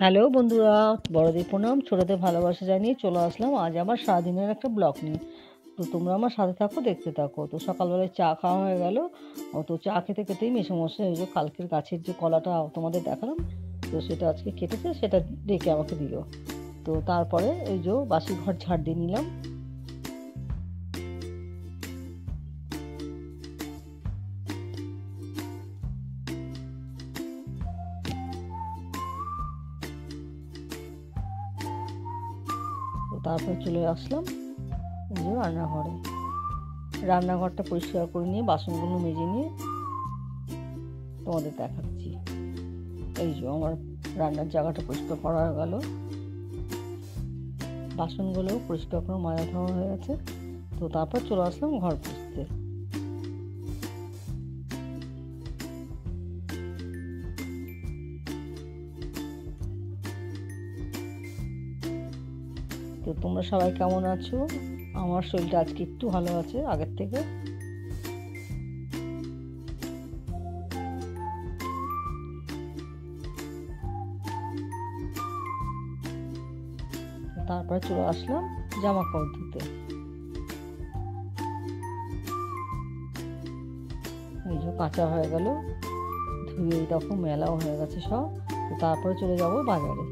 Hello বন্ধুরা, বড়দের প্রণাম, ছোটদের ভালোবাসা জানিয়ে চলে আসলাম আজ আমার সারাদিনের একটা ব্লগ নিয়ে। তো তোমরা আমার সাথে থাকো, দেখতে থাকো। তো সকালবেলায় চা খাওয়া হয়ে গেল। তো চা খেতে খেতেই মেসোমশাই এই যে কালকের গাছের যে কলাটা তোমাদের দেখালাম, তো সেটা আজকে কেটেছে, সেটা ডেকে আমাকে দিল। তো তারপরে এই যে বাসি ঘর ঝাড় দিয়ে নিলাম। তো তারপর চলে আসলাম এই যে রান্নাঘরে। রান্নাঘরটা পরিষ্কার করে নিয়ে বাসনগুলো মেজে নিয়ে তোমাদের দেখাচ্ছি। এই যে আমার রান্নার জায়গাটা পরিষ্কার করা হয়ে গেল, বাসনগুলো পরিষ্কার করে মাজা ধোয়া হয়ে গেছে। তো তারপর চলে আসলাম ঘর পুছতে। তো তোমরা সবাই কেমন আছো? আমার শরীরটা আজকে একটু ভালো আছে আগের থেকে। তারপরে চলে আসলাম জামা কাপড় ধুতে। এই যে কাঁচা হয়ে গেল, ধুয়ে দেখো মেলাও হয়ে গেছে সব। তো তারপরে চলে যাব বাজারে।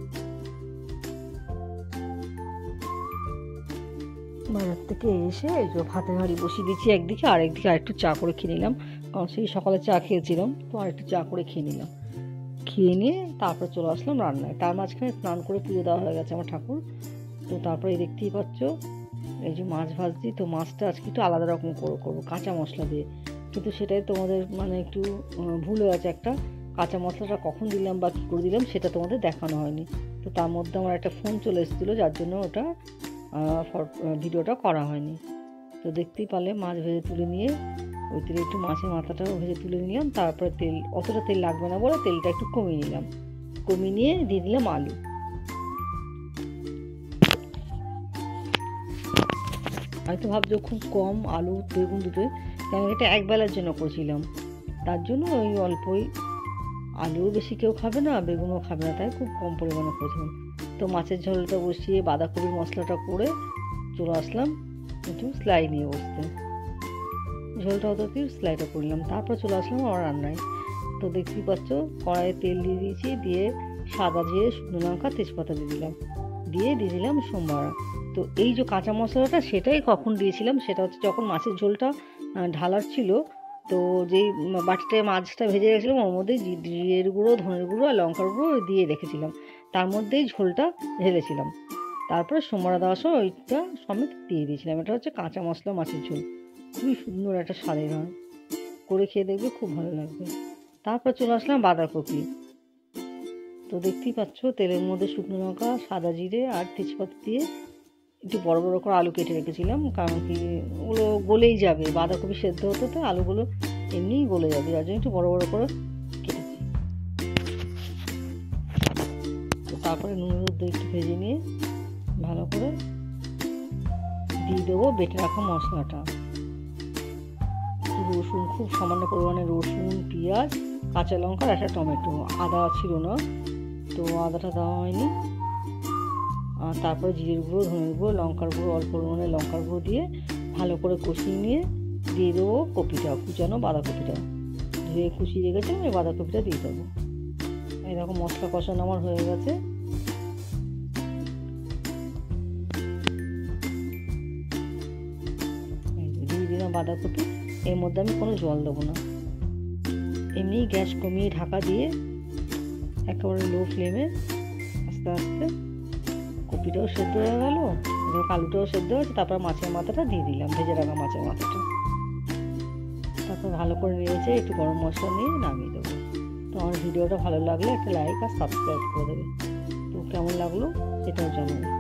বাজার থেকে এসে এই যে ভাতের হাঁড়ি বসিয়ে দিয়েছি একদিকে, আর একদিকে আরেকটু চা করে খেয়ে নিলাম, কারণ সেই সকালে চা খেয়েছিলাম, তো আরেকটু চা করে খেয়ে নিলাম। খেয়ে নিয়ে তারপরে চলে আসলাম রান্নায়। তার মাঝখানে স্নান করে পুজো দেওয়া হয়ে গেছে আমার ঠাকুর। তো তারপরে দেখতেই পাচ্ছ এই যে মাছ ভাজছি। তো মাছটা আজকে একটু আলাদা রকম করবো কাঁচা মশলা দিয়ে, কিন্তু সেটাই তোমাদের মানে একটু ভুল হয়ে আছে। একটা কাঁচা মশলাটা কখন দিলাম বা কী করে দিলাম সেটা তোমাদের দেখানো হয়নি। তো তার মধ্যে আমার একটা ফোন চলে এসেছিলো, যার জন্য ওটা ভিডিওটা করা হয়নি। তো দেখতেই পারলে মাছ ভেজে তুলে নিয়ে ওই তেলে একটু মাছের মাথাটাও ভেজে তুলে নিলাম। তারপরে তেল, অতটা তেল লাগবে না বলে তেলটা একটু কমিয়ে নিলাম। কমিয়ে নিয়ে দিয়ে দিলাম আলু। হয়তো ভাবছো খুব কম আলু বেগুন দুটোই, কারণ এটা একবেলার জন্য করেছিলাম, তার জন্য ওই অল্পই। আলুও বেশি কেউ খাবে না, বেগুনও খাবে না, তাই খুব কম পরিমাণে করেছিলাম। তো মাছের ঝোলটা বসিয়ে বাঁধাকপির মশলাটা করে চলে আসলাম একটু সেলাই নিয়ে বসতে। ঝোলটা হতে সেলাইটা করলাম, তারপর চলে আসলাম আমার রান্নায়। তো দেখতেই পাচ্ছ কড়াইয়ে তেল দিয়ে দিয়েছি, দিয়ে সাদা জিরে, শুকনো লঙ্কা, তেজপাতা দিয়ে দিলাম সোমবার। তো এই যে কাঁচা মশলাটা সেটাই কখন দিয়েছিলাম, সেটা হচ্ছে যখন মাছের ঝোলটা ঢালার ছিল। তো যেই বাটিটায় মাছটা ভেজে রেখেছিলাম ওর মধ্যে জিরের গুঁড়ো, ধনের গুঁড়ো আর লঙ্কার গুঁড়ো দিয়ে রেখেছিলাম, তার মধ্যেই ঝোলটা ঢেলেছিলাম। তারপরে সোমবার দেওয়ার সময় ওইটা সমেত দিয়ে দিয়েছিলাম। এটা হচ্ছে কাঁচা মশলা মাছের ঝোল, খুবই সুন্দর একটা স্বাদের হয়, করে খেয়ে দেখবে খুব ভালো লাগবে। তারপর চলে আসলাম বাঁধাকপি। তো দেখতেই পাচ্ছ তেলের মধ্যে শুকনো লঙ্কা, সাদা জিরে আর তেজপাতা দিয়ে একটু বড় বড় করে আলু কেটে রেখেছিলাম, কারণ কি ওগুলো গলেই যাবে, বাঁধাকপি সেদ্ধ হতে তো আলুগুলো এমনিই গলে যাবে, যার জন্য একটু বড় বড় করে কেটেছি। তো তারপরে নুন হলুদ একটু ভেজে নিয়ে ভালো করে দিয়ে দেবো বেটে রাখা মশলাটা। রসুন, খুব সামান্য পরিমাণে রসুন, পেঁয়াজ, কাঁচা লঙ্কা আর একটা টমেটো, আদা ছিল না তো আদাটা দেওয়া হয়নি। আর তারপরে জিরের গুঁড়ো, ধনের গুঁড়ো, লঙ্কার গুঁড়ো, অল্প পরিমাণে লঙ্কার গুঁড়ো দিয়ে ভালো করে কষিয়ে নিয়ে দিয়ে দেবো কপিটা, কুচানো বাঁধাকপিটা ধুয়ে কুচিয়ে রেখেছিলাম, এই বাঁধাকপিটা দিয়ে দেবো। এরকম মশলা কষানো আমার হয়ে গেছে। দিয়ে দিলাম বাঁধাকপি। এর মধ্যে আমি কোনো জল দেবো না, এমনি গ্যাস কমিয়ে ঢাকা দিয়ে একেবারে লো ফ্লেমে আস্তে আস্তে কপিটাও সেদ্ধ হয়ে গেল, আলুটাও সেদ্ধ হয়েছে। তারপর মাছের মাথাটা দিয়ে দিলাম, ভেজে রাখা মাছের মাথাটা। তারপর ভালো করে নিয়েছে, একটু গরম মশলা নিয়ে নামিয়ে দেবো। তো আমার ভিডিওটা ভালো লাগলে একটা লাইক আর সাবস্ক্রাইব করে দেবে। তো কেমন লাগলো সেটাও জানাবে।